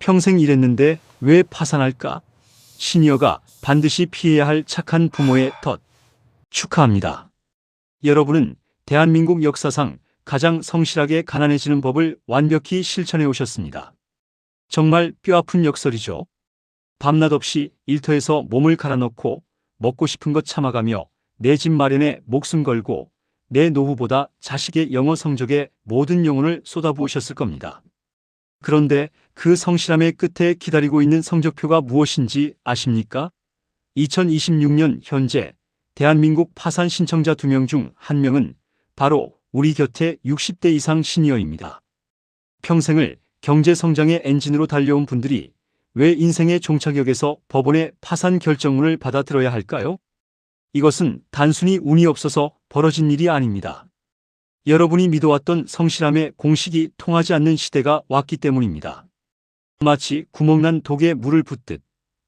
평생 일했는데 왜 파산할까? 시니어가 반드시 피해야 할 착한 부모의 덫. 축하합니다. 여러분은 대한민국 역사상 가장 성실하게 가난해지는 법을 완벽히 실천해 오셨습니다. 정말 뼈아픈 역설이죠. 밤낮 없이 일터에서 몸을 갈아넣고 먹고 싶은 것 참아가며 내 집 마련에 목숨 걸고 내 노후보다 자식의 영어 성적에 모든 영혼을 쏟아부으셨을 겁니다. 그런데 그 성실함의 끝에 기다리고 있는 성적표가 무엇인지 아십니까? 2026년 현재 대한민국 파산 신청자 2명 중 1명은 바로 우리 곁에 60대 이상 시니어입니다. 평생을 경제 성장의 엔진으로 달려온 분들이 왜 인생의 종착역에서 법원의 파산 결정문을 받아 들어야 할까요? 이것은 단순히 운이 없어서 벌어진 일이 아닙니다. 여러분이 믿어왔던 성실함의 공식이 통하지 않는 시대가 왔기 때문입니다. 마치 구멍난 독에 물을 붓듯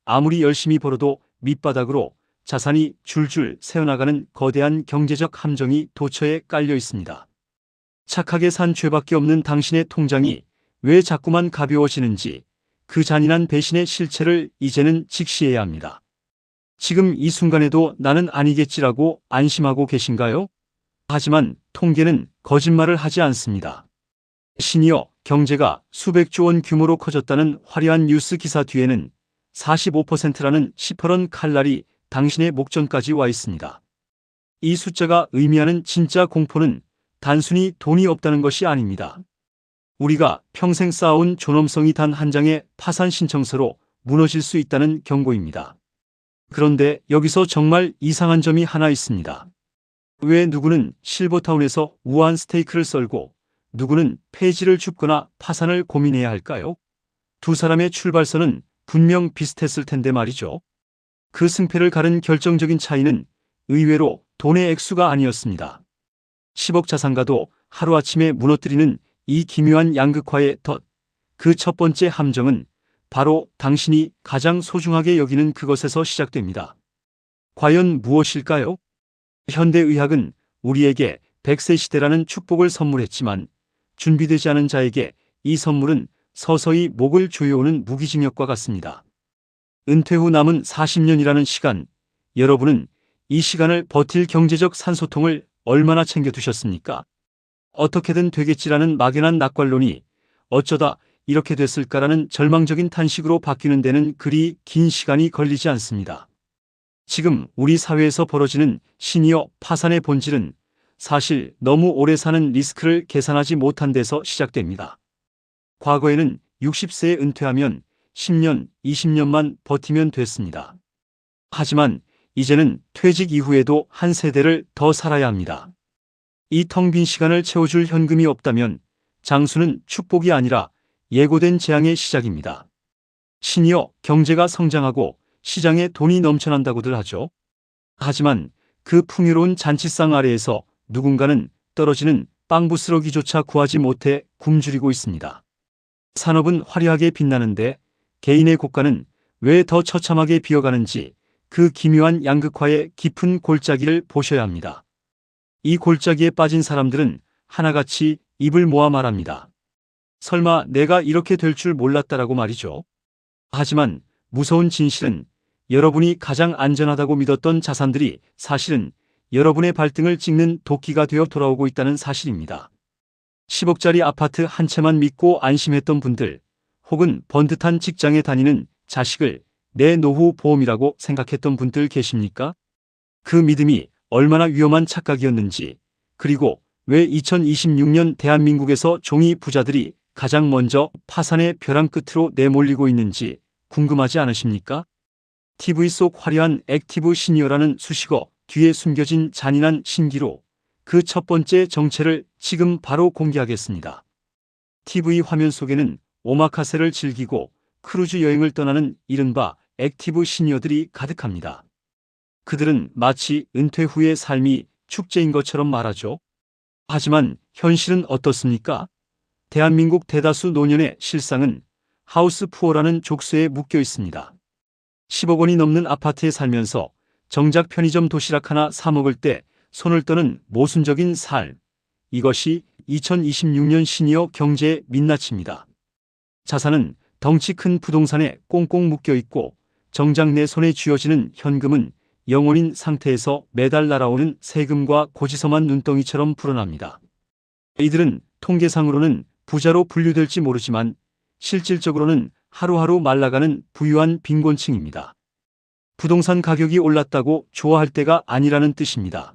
아무리 열심히 벌어도 밑바닥으로 자산이 줄줄 새어나가는 거대한 경제적 함정이 도처에 깔려 있습니다. 착하게 산 죄밖에 없는 당신의 통장이 왜 자꾸만 가벼워지는지 그 잔인한 배신의 실체를 이제는 직시해야 합니다. 지금 이 순간에도 나는 아니겠지라고 안심하고 계신가요? 하지만 통계는 거짓말을 하지 않습니다. 시니어 경제가 수백조 원 규모로 커졌다는 화려한 뉴스 기사 뒤에는 45%라는 시퍼런 칼날이 당신의 목전까지 와 있습니다. 이 숫자가 의미하는 진짜 공포는 단순히 돈이 없다는 것이 아닙니다. 우리가 평생 쌓아온 존엄성이 단 한 장의 파산 신청서로 무너질 수 있다는 경고입니다. 그런데 여기서 정말 이상한 점이 하나 있습니다. 왜 누구는 실버타운에서 우아한 스테이크를 썰고 누구는 폐지를 줍거나 파산을 고민해야 할까요? 두 사람의 출발선은 분명 비슷했을 텐데 말이죠. 그 승패를 가른 결정적인 차이는 의외로 돈의 액수가 아니었습니다. 10억 자산가도 하루아침에 무너뜨리는 이 기묘한 양극화의 덫. 그 첫 번째 함정은 바로 당신이 가장 소중하게 여기는 그것에서 시작됩니다. 과연 무엇일까요? 현대의학은 우리에게 100세 시대라는 축복을 선물했지만 준비되지 않은 자에게 이 선물은 서서히 목을 조여오는 무기징역과 같습니다. 은퇴 후 남은 40년이라는 시간, 여러분은 이 시간을 버틸 경제적 산소통을 얼마나 챙겨두셨습니까? 어떻게든 되겠지라는 막연한 낙관론이 어쩌다 이렇게 됐을까라는 절망적인 탄식으로 바뀌는 데는 그리 긴 시간이 걸리지 않습니다. 지금 우리 사회에서 벌어지는 시니어 파산의 본질은 사실 너무 오래 사는 리스크를 계산하지 못한 데서 시작됩니다. 과거에는 60세에 은퇴하면 10년, 20년만 버티면 됐습니다. 하지만 이제는 퇴직 이후에도 한 세대를 더 살아야 합니다. 이 텅 빈 시간을 채워줄 현금이 없다면 장수는 축복이 아니라 예고된 재앙의 시작입니다. 시니어 경제가 성장하고 시장에 돈이 넘쳐난다고들 하죠. 하지만 그 풍요로운 잔치상 아래에서 누군가는 떨어지는 빵부스러기조차 구하지 못해 굶주리고 있습니다. 산업은 화려하게 빛나는데 개인의 고가는 왜 더 처참하게 비어가는지 그 기묘한 양극화의 깊은 골짜기를 보셔야 합니다. 이 골짜기에 빠진 사람들은 하나같이 입을 모아 말합니다. 설마 내가 이렇게 될 줄 몰랐다라고 말이죠. 하지만 무서운 진실은 여러분이 가장 안전하다고 믿었던 자산들이 사실은 여러분의 발등을 찍는 도끼가 되어 돌아오고 있다는 사실입니다. 10억짜리 아파트 한 채만 믿고 안심했던 분들, 혹은 번듯한 직장에 다니는 자식을 내 노후 보험이라고 생각했던 분들 계십니까? 그 믿음이 얼마나 위험한 착각이었는지, 그리고 왜 2026년 대한민국에서 종이 부자들이 가장 먼저 파산의 벼랑 끝으로 내몰리고 있는지 궁금하지 않으십니까? TV 속 화려한 액티브 시니어라는 수식어 뒤에 숨겨진 잔인한 신기로 그 첫 번째 정체를 지금 바로 공개하겠습니다. TV 화면 속에는 오마카세를 즐기고 크루즈 여행을 떠나는 이른바 액티브 시니어들이 가득합니다. 그들은 마치 은퇴 후의 삶이 축제인 것처럼 말하죠. 하지만 현실은 어떻습니까? 대한민국 대다수 노년의 실상은 하우스 푸어라는 족쇄에 묶여 있습니다. 10억 원이 넘는 아파트에 살면서 정작 편의점 도시락 하나 사 먹을 때 손을 떠는 모순적인 삶. 이것이 2026년 시니어 경제의 민낯입니다. 자산은 덩치 큰 부동산에 꽁꽁 묶여 있고 정작 내 손에 쥐어지는 현금은 영혼인 상태에서 매달 날아오는 세금과 고지서만 눈덩이처럼 불어납니다. 이들은 통계상으로는 부자로 분류될지 모르지만 실질적으로는 하루하루 말라가는 부유한 빈곤층입니다. 부동산 가격이 올랐다고 좋아할 때가 아니라는 뜻입니다.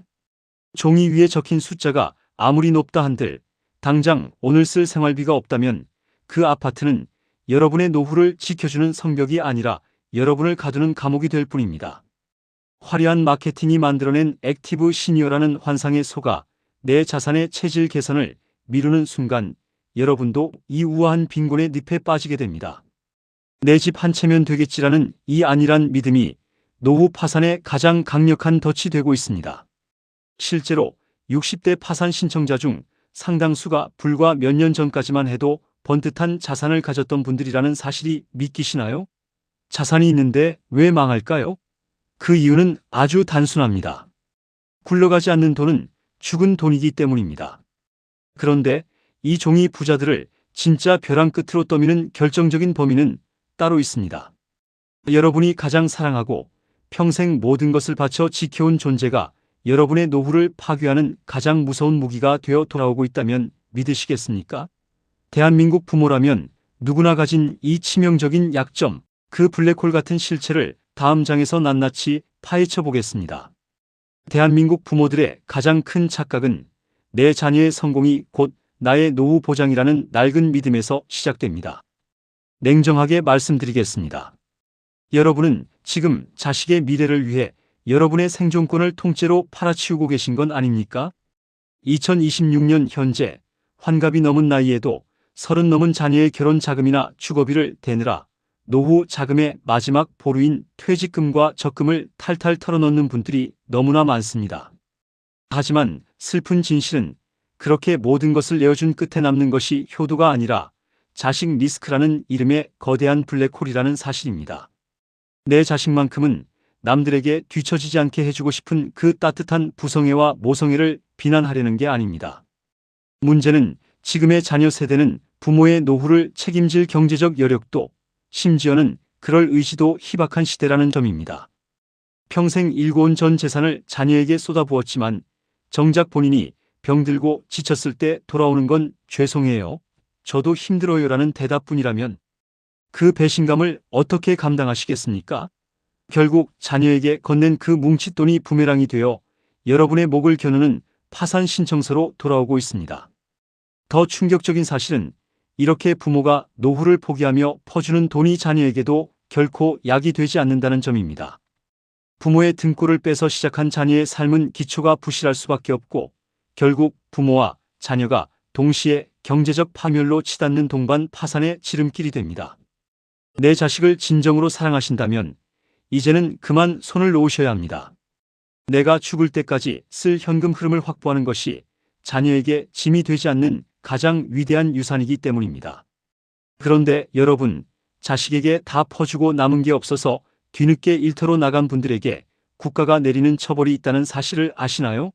종이 위에 적힌 숫자가 아무리 높다 한들 당장 오늘 쓸 생활비가 없다면 그 아파트는 여러분의 노후를 지켜주는 성벽이 아니라 여러분을 가두는 감옥이 될 뿐입니다. 화려한 마케팅이 만들어낸 액티브 시니어라는 환상에 속아 내 자산의 체질 개선을 미루는 순간 여러분도 이 우아한 빈곤의 늪에 빠지게 됩니다. 내 집 한 채면 되겠지라는 이 안일한 믿음이 노후 파산의 가장 강력한 덫이 되고 있습니다. 실제로 60대 파산 신청자 중 상당수가 불과 몇 년 전까지만 해도 번듯한 자산을 가졌던 분들이라는 사실이 믿기시나요? 자산이 있는데 왜 망할까요? 그 이유는 아주 단순합니다. 굴러가지 않는 돈은 죽은 돈이기 때문입니다. 그런데 이 종이 부자들을 진짜 벼랑 끝으로 떠미는 결정적인 범인은 따로 있습니다. 여러분이 가장 사랑하고 평생 모든 것을 바쳐 지켜온 존재가 여러분의 노후를 파괴하는 가장 무서운 무기가 되어 돌아오고 있다면 믿으시겠습니까? 대한민국 부모라면 누구나 가진 이 치명적인 약점, 그 블랙홀 같은 실체를 다음 장에서 낱낱이 파헤쳐 보겠습니다. 대한민국 부모들의 가장 큰 착각은 내 자녀의 성공이 곧 나의 노후 보장이라는 낡은 믿음에서 시작됩니다. 냉정하게 말씀드리겠습니다. 여러분은 지금 자식의 미래를 위해 여러분의 생존권을 통째로 팔아치우고 계신 건 아닙니까? 2026년 현재 환갑이 넘은 나이에도 30 넘은 자녀의 결혼 자금이나 주거비를 대느라 노후 자금의 마지막 보루인 퇴직금과 적금을 탈탈 털어넣는 분들이 너무나 많습니다. 하지만 슬픈 진실은 그렇게 모든 것을 내어준 끝에 남는 것이 효도가 아니라 자식 리스크라는 이름의 거대한 블랙홀이라는 사실입니다. 내 자식만큼은 남들에게 뒤처지지 않게 해주고 싶은 그 따뜻한 부성애와 모성애를 비난하려는 게 아닙니다. 문제는 지금의 자녀 세대는 부모의 노후를 책임질 경제적 여력도 심지어는 그럴 의지도 희박한 시대라는 점입니다. 평생 일궈온 전 재산을 자녀에게 쏟아부었지만 정작 본인이 병들고 지쳤을 때 돌아오는 건 죄송해요, 저도 힘들어요라는 대답뿐이라면 그 배신감을 어떻게 감당하시겠습니까? 결국 자녀에게 건넨 그 뭉칫돈이 부메랑이 되어 여러분의 목을 겨누는 파산 신청서로 돌아오고 있습니다. 더 충격적인 사실은 이렇게 부모가 노후를 포기하며 퍼주는 돈이 자녀에게도 결코 약이 되지 않는다는 점입니다. 부모의 등골을 빼서 시작한 자녀의 삶은 기초가 부실할 수밖에 없고 결국 부모와 자녀가 동시에 경제적 파멸로 치닫는 동반 파산의 지름길이 됩니다. 내 자식을 진정으로 사랑하신다면 이제는 그만 손을 놓으셔야 합니다. 내가 죽을 때까지 쓸 현금 흐름을 확보하는 것이 자녀에게 짐이 되지 않는 가장 위대한 유산이기 때문입니다. 그런데 여러분, 자식에게 다 퍼주고 남은 게 없어서 뒤늦게 일터로 나간 분들에게 국가가 내리는 처벌이 있다는 사실을 아시나요?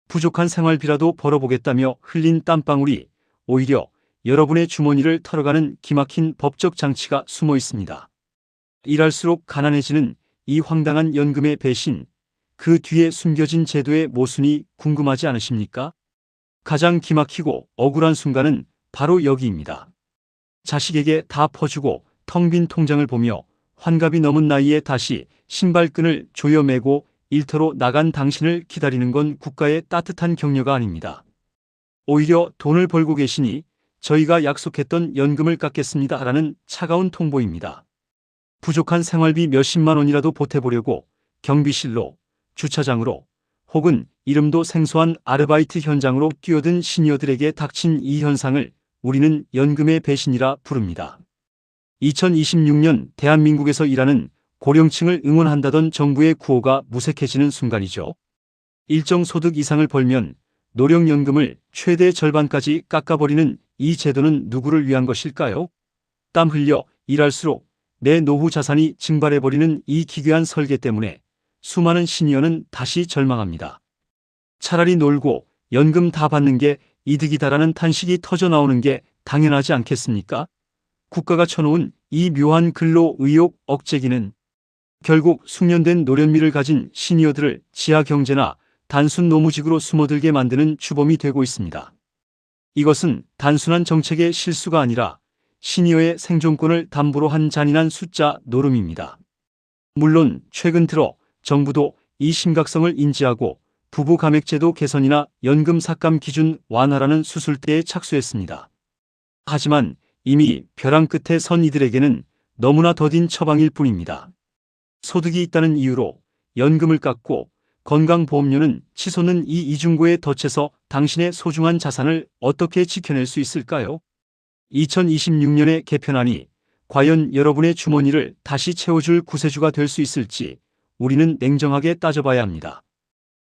부족한 생활비라도 벌어보겠다며 흘린 땀방울이 오히려 여러분의 주머니를 털어가는 기막힌 법적 장치가 숨어 있습니다. 일할수록 가난해지는 이 황당한 연금의 배신, 그 뒤에 숨겨진 제도의 모순이 궁금하지 않으십니까? 가장 기막히고 억울한 순간은 바로 여기입니다. 자식에게 다 퍼주고 텅 빈 통장을 보며 환갑이 넘은 나이에 다시 신발끈을 조여매고 일터로 나간 당신을 기다리는 건 국가의 따뜻한 격려가 아닙니다. 오히려 돈을 벌고 계시니 저희가 약속했던 연금을 깎겠습니다라는 차가운 통보입니다. 부족한 생활비 몇십만 원이라도 보태보려고 경비실로, 주차장으로 혹은 이름도 생소한 아르바이트 현장으로 뛰어든 시니어들에게 닥친 이 현상을 우리는 연금의 배신이라 부릅니다. 2026년 대한민국에서 일하는 고령층을 응원한다던 정부의 구호가 무색해지는 순간이죠. 일정 소득 이상을 벌면 노령연금을 최대 절반까지 깎아버리는 이 제도는 누구를 위한 것일까요? 땀 흘려 일할수록 내 노후 자산이 증발해버리는 이 기괴한 설계 때문에 수많은 시니어는 다시 절망합니다. 차라리 놀고 연금 다 받는 게 이득이다라는 탄식이 터져 나오는 게 당연하지 않겠습니까? 국가가 쳐놓은 이 묘한 근로 의욕 억제기는 결국 숙련된 노련미를 가진 시니어들을 지하 경제나 단순 노무직으로 숨어들게 만드는 주범이 되고 있습니다. 이것은 단순한 정책의 실수가 아니라 시니어의 생존권을 담보로 한 잔인한 숫자 노름입니다. 물론 최근 들어 정부도 이 심각성을 인지하고 부부 감액제도 개선이나 연금 삭감 기준 완화라는 수술대에 착수했습니다. 하지만 이미 벼랑 끝에 선 이들에게는 너무나 더딘 처방일 뿐입니다. 소득이 있다는 이유로 연금을 깎고 건강보험료는 치솟는 이 이중고에 덧쳐서 당신의 소중한 자산을 어떻게 지켜낼 수 있을까요? 2026년의 개편안이 과연 여러분의 주머니를 다시 채워줄 구세주가 될 수 있을지 우리는 냉정하게 따져봐야 합니다.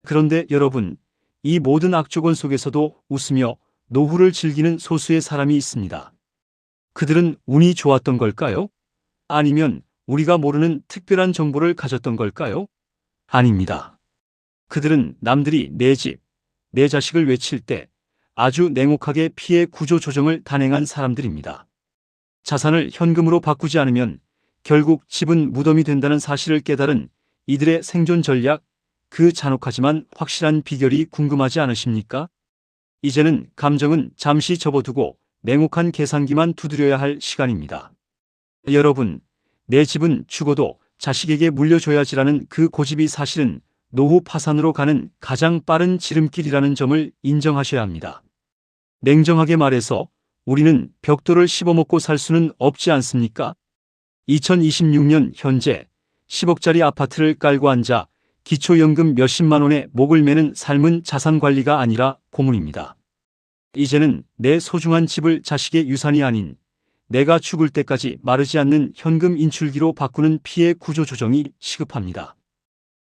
그런데 여러분, 이 모든 악조건 속에서도 웃으며 노후를 즐기는 소수의 사람이 있습니다. 그들은 운이 좋았던 걸까요? 아니면 우리가 모르는 특별한 정보를 가졌던 걸까요? 아닙니다. 그들은 남들이 내 집, 내 자식을 외칠 때 아주 냉혹하게 피해 구조 조정을 단행한 사람들입니다. 자산을 현금으로 바꾸지 않으면 결국 집은 무덤이 된다는 사실을 깨달은 이들의 생존 전략, 그 잔혹하지만 확실한 비결이 궁금하지 않으십니까? 이제는 감정은 잠시 접어두고 냉혹한 계산기만 두드려야 할 시간입니다. 여러분, 내 집은 죽어도 자식에게 물려줘야지라는 그 고집이 사실은 노후 파산으로 가는 가장 빠른 지름길이라는 점을 인정하셔야 합니다. 냉정하게 말해서 우리는 벽돌을 씹어먹고 살 수는 없지 않습니까? 2026년 현재 10억짜리 아파트를 깔고 앉아 기초연금 몇십만 원에 목을 매는 삶은 자산관리가 아니라 고문입니다. 이제는 내 소중한 집을 자식의 유산이 아닌 내가 죽을 때까지 마르지 않는 현금 인출기로 바꾸는 피해 구조 조정이 시급합니다.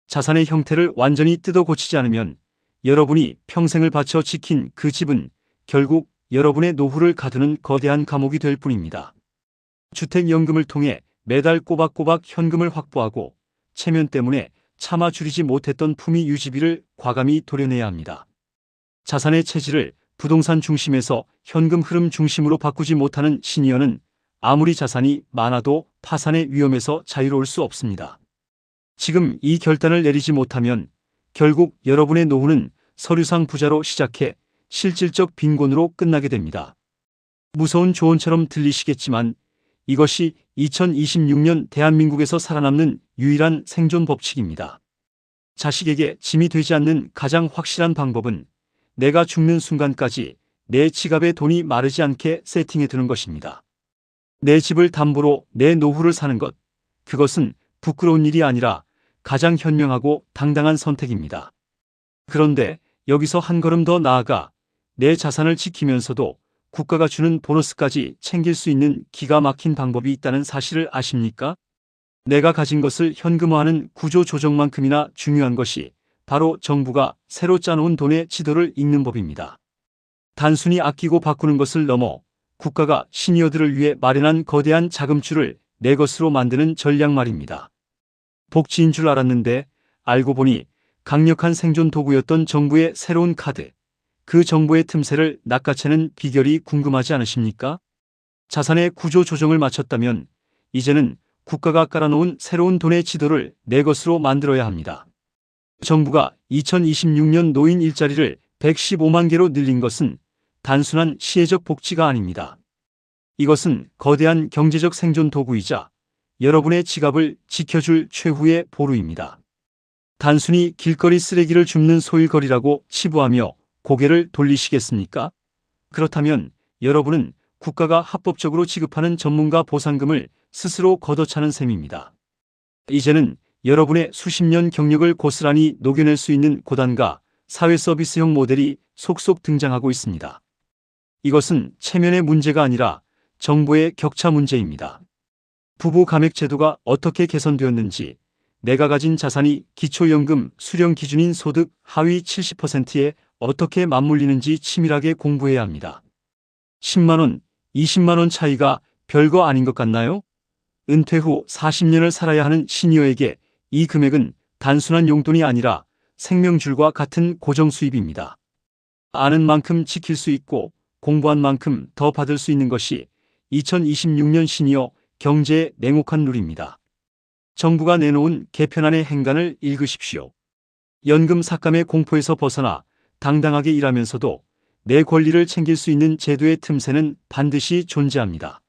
자산의 형태를 완전히 뜯어 고치지 않으면 여러분이 평생을 바쳐 지킨 그 집은 결국 여러분의 노후를 가두는 거대한 감옥이 될 뿐입니다. 주택연금을 통해 매달 꼬박꼬박 현금을 확보하고 체면 때문에 차마 줄이지 못했던 품위 유지비를 과감히 도려내야 합니다. 자산의 체질을 부동산 중심에서 현금 흐름 중심으로 바꾸지 못하는 시니어는 아무리 자산이 많아도 파산의 위험에서 자유로울 수 없습니다. 지금 이 결단을 내리지 못하면 결국 여러분의 노후는 서류상 부자로 시작해 실질적 빈곤으로 끝나게 됩니다. 무서운 조언처럼 들리시겠지만 이것이 2026년 대한민국에서 살아남는 유일한 생존 법칙입니다. 자식에게 짐이 되지 않는 가장 확실한 방법은 내가 죽는 순간까지 내 지갑에 돈이 마르지 않게 세팅해 두는 것입니다. 내 집을 담보로 내 노후를 사는 것, 그것은 부끄러운 일이 아니라 가장 현명하고 당당한 선택입니다. 그런데 여기서 한 걸음 더 나아가 내 자산을 지키면서도 국가가 주는 보너스까지 챙길 수 있는 기가 막힌 방법이 있다는 사실을 아십니까? 내가 가진 것을 현금화하는 구조 조정만큼이나 중요한 것이 바로 정부가 새로 짜놓은 돈의 지도를 읽는 법입니다. 단순히 아끼고 바꾸는 것을 넘어 국가가 시니어들을 위해 마련한 거대한 자금줄을 내 것으로 만드는 전략 말입니다. 복지인 줄 알았는데 알고 보니 강력한 생존 도구였던 정부의 새로운 카드. 그 정보의 틈새를 낚아채는 비결이 궁금하지 않으십니까? 자산의 구조 조정을 마쳤다면 이제는 국가가 깔아놓은 새로운 돈의 지도를 내 것으로 만들어야 합니다. 정부가 2026년 노인 일자리를 115만 개로 늘린 것은 단순한 시혜적 복지가 아닙니다. 이것은 거대한 경제적 생존 도구이자 여러분의 지갑을 지켜줄 최후의 보루입니다. 단순히 길거리 쓰레기를 줍는 소일거리라고 치부하며 고개를 돌리시겠습니까? 그렇다면 여러분은 국가가 합법적으로 지급하는 전문가 보상금을 스스로 걷어차는 셈입니다. 이제는 여러분의 수십 년 경력을 고스란히 녹여낼 수 있는 고단가 사회 서비스형 모델이 속속 등장하고 있습니다. 이것은 체면의 문제가 아니라 정보의 격차 문제입니다. 부부 감액 제도가 어떻게 개선되었는지, 내가 가진 자산이 기초연금 수령 기준인 소득 하위 70%에 어떻게 맞물리는지 치밀하게 공부해야 합니다. 10만 원, 20만 원 차이가 별거 아닌 것 같나요? 은퇴 후 40년을 살아야 하는 시니어에게 이 금액은 단순한 용돈이 아니라 생명줄과 같은 고정 수입입니다. 아는 만큼 지킬 수 있고 공부한 만큼 더 받을 수 있는 것이 2026년 시니어 경제의 냉혹한 룰입니다. 정부가 내놓은 개편안의 행간을 읽으십시오. 연금 삭감의 공포에서 벗어나 당당하게 일하면서도 내 권리를 챙길 수 있는 제도의 틈새는 반드시 존재합니다.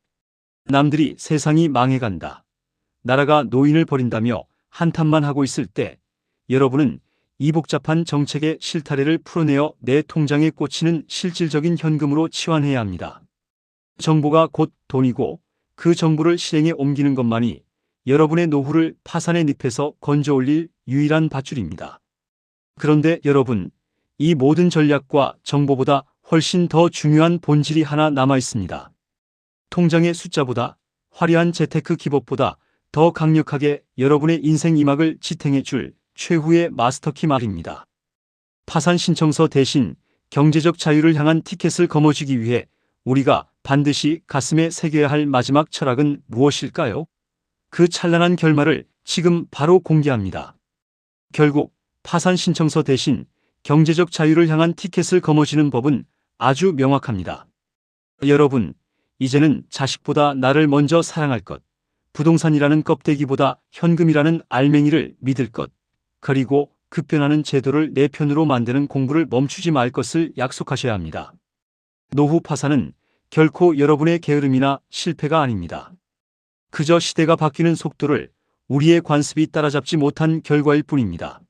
남들이 세상이 망해간다, 나라가 노인을 버린다며 한탄만 하고 있을 때 여러분은 이 복잡한 정책의 실타래를 풀어내어 내 통장에 꽂히는 실질적인 현금으로 치환해야 합니다. 정보가 곧 돈이고 그 정보를 실행에 옮기는 것만이 여러분의 노후를 파산의 늪에서 건져 올릴 유일한 밧줄입니다. 그런데 여러분, 이 모든 전략과 정보보다 훨씬 더 중요한 본질이 하나 남아 있습니다. 통장의 숫자보다, 화려한 재테크 기법보다 더 강력하게 여러분의 인생 이막을 지탱해 줄 최후의 마스터키 말입니다. 파산 신청서 대신 경제적 자유를 향한 티켓을 거머쥐기 위해 우리가 반드시 가슴에 새겨야 할 마지막 철학은 무엇일까요? 그 찬란한 결말을 지금 바로 공개합니다. 결국 파산 신청서 대신 경제적 자유를 향한 티켓을 거머쥐는 법은 아주 명확합니다. 여러분, 이제는 자식보다 나를 먼저 사랑할 것, 부동산이라는 껍데기보다 현금이라는 알맹이를 믿을 것, 그리고 급변하는 제도를 내 편으로 만드는 공부를 멈추지 말 것을 약속하셔야 합니다. 노후 파산은 결코 여러분의 게으름이나 실패가 아닙니다. 그저 시대가 바뀌는 속도를 우리의 관습이 따라잡지 못한 결과일 뿐입니다.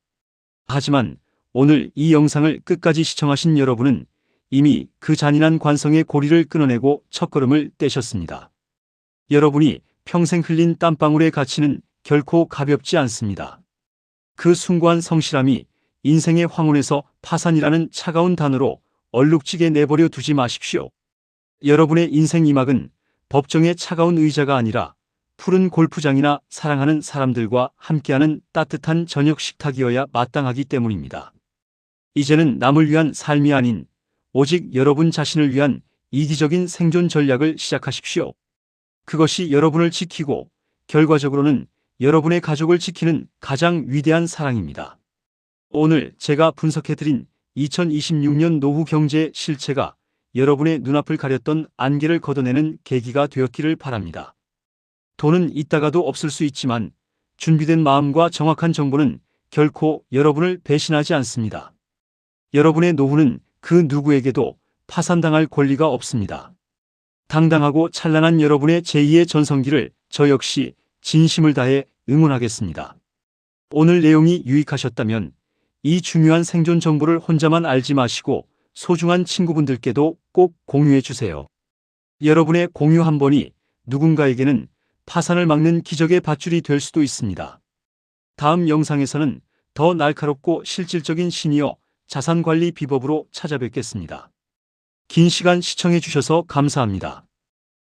하지만 오늘 이 영상을 끝까지 시청하신 여러분은 이미 그 잔인한 관성의 고리를 끊어내고 첫걸음을 떼셨습니다. 여러분이 평생 흘린 땀방울의 가치는 결코 가볍지 않습니다. 그 숭고한 성실함이 인생의 황혼에서 파산이라는 차가운 단어로 얼룩지게 내버려 두지 마십시오. 여러분의 인생 이막은 법정의 차가운 의자가 아니라 푸른 골프장이나 사랑하는 사람들과 함께하는 따뜻한 저녁 식탁이어야 마땅하기 때문입니다. 이제는 남을 위한 삶이 아닌 오직 여러분 자신을 위한 이기적인 생존 전략을 시작하십시오. 그것이 여러분을 지키고 결과적으로는 여러분의 가족을 지키는 가장 위대한 사랑입니다. 오늘 제가 분석해드린 2026년 노후 경제의 실체가 여러분의 눈앞을 가렸던 안개를 걷어내는 계기가 되었기를 바랍니다. 돈은 있다가도 없을 수 있지만 준비된 마음과 정확한 정보는 결코 여러분을 배신하지 않습니다. 여러분의 노후는 그 누구에게도 파산당할 권리가 없습니다. 당당하고 찬란한 여러분의 제2의 전성기를 저 역시 진심을 다해 응원하겠습니다. 오늘 내용이 유익하셨다면 이 중요한 생존 정보를 혼자만 알지 마시고 소중한 친구분들께도 꼭 공유해 주세요. 여러분의 공유 한 번이 누군가에게는 파산을 막는 기적의 밧줄이 될 수도 있습니다. 다음 영상에서는 더 날카롭고 실질적인 시니어 자산관리 비법으로 찾아뵙겠습니다. 긴 시간 시청해 주셔서 감사합니다.